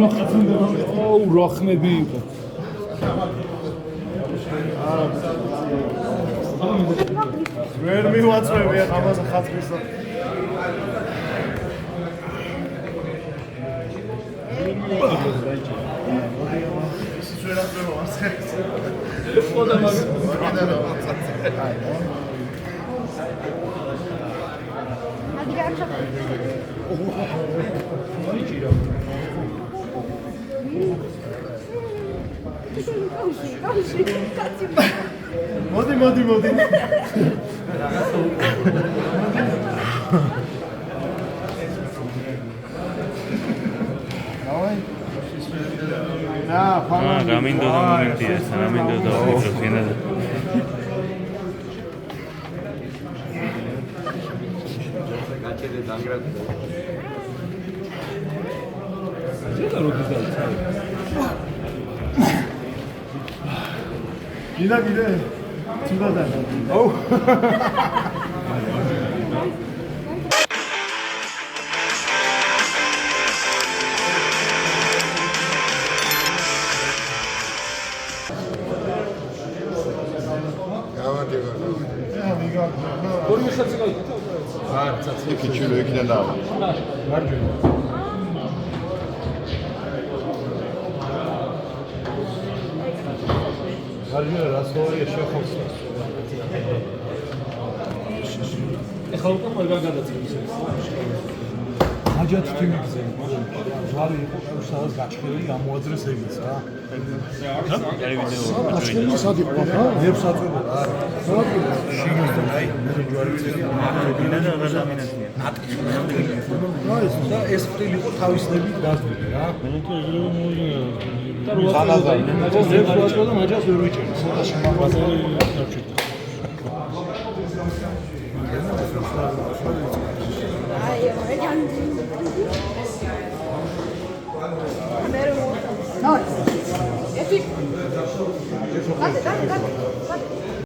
აუ რახმები იყო. ვერ მივაწვევი ამაზე ხაჭრისა. მოდი. რამინდოდა მომენტია, რამინდოდა ვიქროფინა. გაჭედე დანგრად. ზედა როდის დაიწყო? გინაგიდე? თუნდაც. აუ. Küçülüğü giden abi. გარჯერა რა სწორია შეხობს. ეხლა უკვე მაგარ გადაწყვეტს. აჯათ თვიმიგზე. ზვარი იყო სადაც გაჩხერილი ამოაძრეს ეგეც რა. ტელევიზია სად იყო რა? ნებს აწვება რა. შიგნიდან აი მე ჯვარი დინა და გადამინაცია. და ეს ფრილი იყო თავისნებით გაზრდილი რა. მე თუ ეგრევე მოიგია. და როა ნებს აწვება და მაჯას ვერ ვიჭერს. ცოტა შემაგვაზარი დაჭირდა. Dale.